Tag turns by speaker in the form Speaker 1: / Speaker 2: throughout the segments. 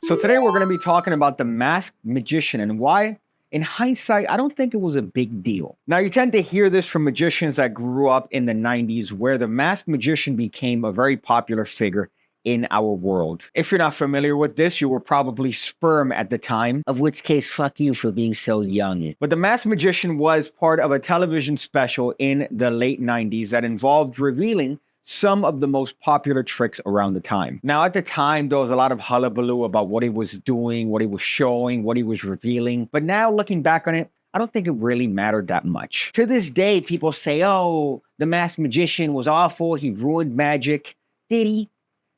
Speaker 1: So today we're going to be talking about the masked magician and why, in hindsight, I don't think it was a big deal. Now, you tend to hear this from magicians that grew up in the 90s, where the masked magician became a very popular figure in our world. If you're not familiar with this, you were probably sperm at the time, of which case, fuck you for being so young. But the masked magician was part of a television special in the late 90s that involved revealing some of the most popular tricks around the time. Now, at the time, there was a lot of hullabaloo about what he was doing, what he was showing, what he was revealing. But now, looking back on it, I don't think it really mattered that much. To this day, people say, oh, the masked magician was awful. He ruined magic. Did he?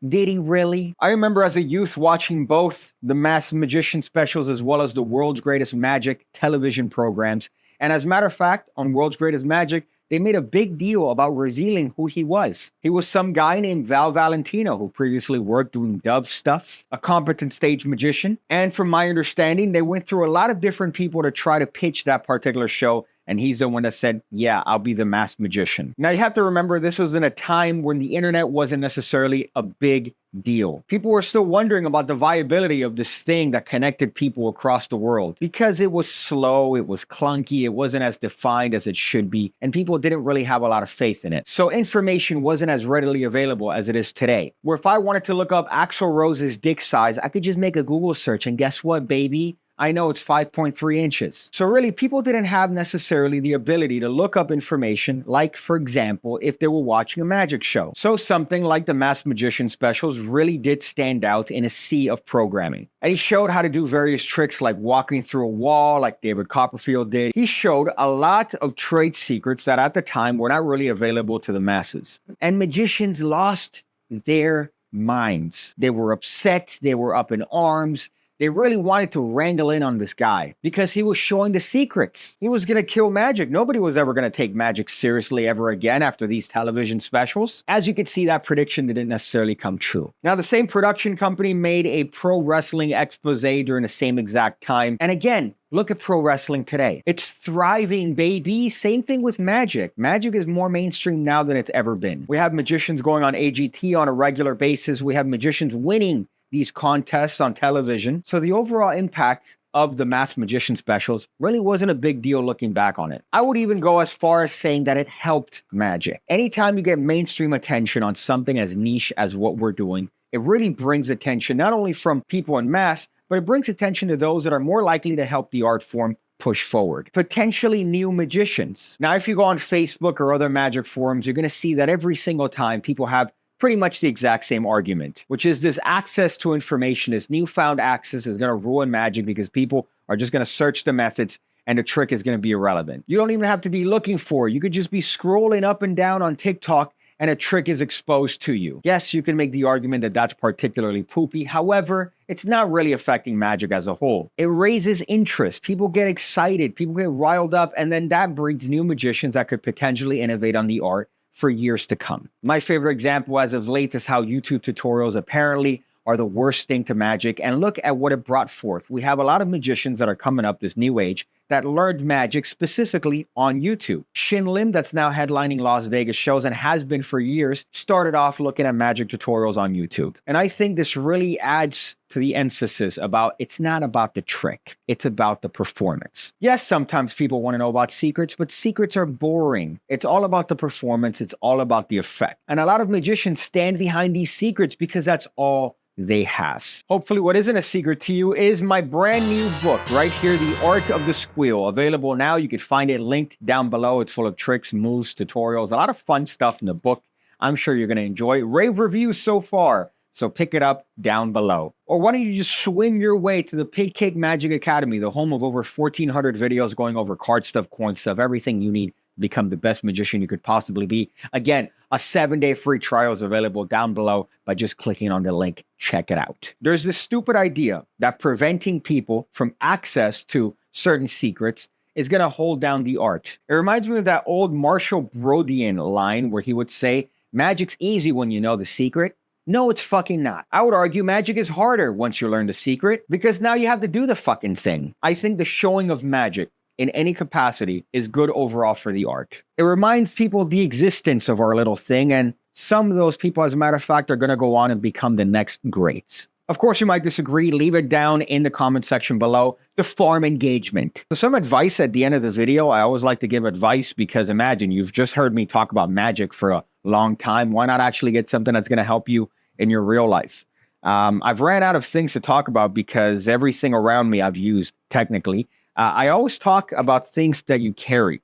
Speaker 1: Did he really? I remember as a youth watching both the masked magician specials as well as the World's Greatest Magic television programs. And as a matter of fact, on World's Greatest Magic, they made a big deal about revealing who he was. He was some guy named Val Valentino who previously worked doing dove stuff, a competent stage magician. And from my understanding, they went through a lot of different people to try to pitch that particular show. And he's the one that said, yeah, I'll be the masked magician. Now, you have to remember, this was in a time when the internet wasn't necessarily a big deal. People were still wondering about the viability of this thing that connected people across the world because it was slow, it was clunky, it wasn't as defined as it should be, and people didn't really have a lot of faith in it. So information wasn't as readily available as it is today. Where if I wanted to look up Axl Rose's dick size, I could just make a Google search and guess what, baby? I know it's 5.3 inches. So really, people didn't have necessarily the ability to look up information, like, for example, if they were watching a magic show. So something like the Masked Magician specials really did stand out in a sea of programming. And he showed how to do various tricks like walking through a wall, like David Copperfield did. He showed a lot of trade secrets that at the time were not really available to the masses. And magicians lost their minds. They were upset, they were up in arms. They really wanted to wrangle in on this guy because he was showing the secrets. He was going to kill magic. Nobody was ever going to take magic seriously ever again after these television specials. As you can see, that prediction didn't necessarily come true. Now, the same production company made a pro wrestling expose during the same exact time. And again, look at pro wrestling today. It's thriving, baby. Same thing with magic. Magic is more mainstream now than it's ever been. We have magicians going on AGT on a regular basis. We have magicians winning these contests on television. So the overall impact of the Masked Magician specials really wasn't a big deal looking back on it. I would even go as far as saying that it helped magic. Anytime you get mainstream attention on something as niche as what we're doing, it really brings attention not only from people en masse, but it brings attention to those that are more likely to help the art form push forward. Potentially new magicians. Now, if you go on Facebook or other magic forums, you're going to see that every single time people have pretty much the exact same argument, which is this access to information, this newfound access is going to ruin magic because people are just going to search the methods and the trick is going to be irrelevant. You don't even have to be looking for it. You could just be scrolling up and down on TikTok and a trick is exposed to you. Yes, you can make the argument that that's particularly poopy. However, it's not really affecting magic as a whole. It raises interest. People get excited. People get riled up. And then that breeds new magicians that could potentially innovate on the art for years to come. My favorite example as of late is how YouTube tutorials apparently are the worst thing to magic. And look at what it brought forth. We have a lot of magicians that are coming up this new age that learned magic specifically on YouTube. Shin Lim, that's now headlining Las Vegas shows and has been for years, started off looking at magic tutorials on YouTube. And I think this really adds to the emphasis about it's not about the trick, it's about the performance. Yes, sometimes people want to know about secrets, but secrets are boring. It's all about the performance, it's all about the effect. And a lot of magicians stand behind these secrets because that's all they have. Hopefully what isn't a secret to you is my brand new book right here, The Art of the Squeal. Available now. You can find it linked down below. It's full of tricks, moves, tutorials, a lot of fun stuff in the book. I'm sure you're going to enjoy it. Rave reviews so far. So pick it up down below. Or why don't you just swing your way to the PigCake Magic Academy, the home of over 1,400 videos going over card stuff, coin stuff, everything you need to become the best magician you could possibly be. Again, a 7-day free trial is available down below by just clicking on the link. Check it out. There's this stupid idea that preventing people from access to certain secrets is going to hold down the art. It reminds me of that old Marshall Brodian line where he would say, magic's easy when you know the secret. No, it's fucking not. I would argue magic is harder once you learn the secret because now you have to do the fucking thing. I think the showing of magic in any capacity is good overall for the art. It reminds people of the existence of our little thing, and some of those people, as a matter of fact, are going to go on and become the next greats. Of course, you might disagree. Leave it down in the comment section below. The farm engagement. So some advice at the end of the video. I always like to give advice because imagine you've just heard me talk about magic for a long time. Why not actually get something that's going to help you in your real life? I've ran out of things to talk about because everything around me I've used technically. I always talk about things that you carry.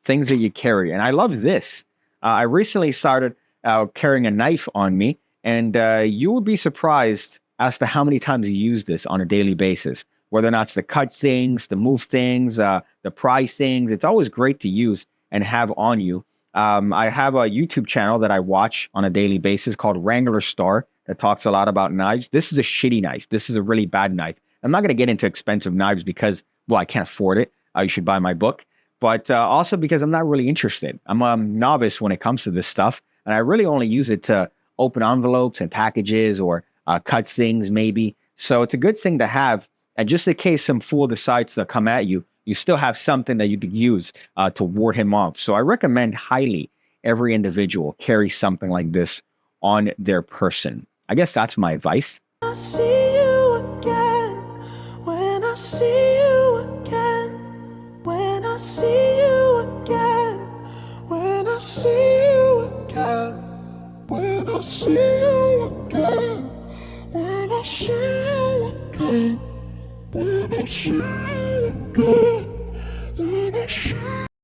Speaker 1: And I love this. I recently started carrying a knife on me, and you would be surprised as to how many times you use this on a daily basis, whether or not it's to cut things, to move things, the pry things. It's always great to use and have on you. I have a YouTube channel that I watch on a daily basis called Wrangler Star that talks a lot about knives. This is a shitty knife. This is a really bad knife. I'm not going to get into expensive knives because, well, I can't afford it. You should buy my book. But also because I'm not really interested. I'm a novice when it comes to this stuff. And I really only use it to open envelopes and packages or cut things maybe. So it's a good thing to have. And just in case some fool decides to come at you, you still have something that you could use to ward him off. So I recommend highly every individual carry something like this on their person. I guess that's my advice.
Speaker 2: I see you again, when I see you again, when I see you again, when I see you again, when I see you again, when I see you again, when I see you again.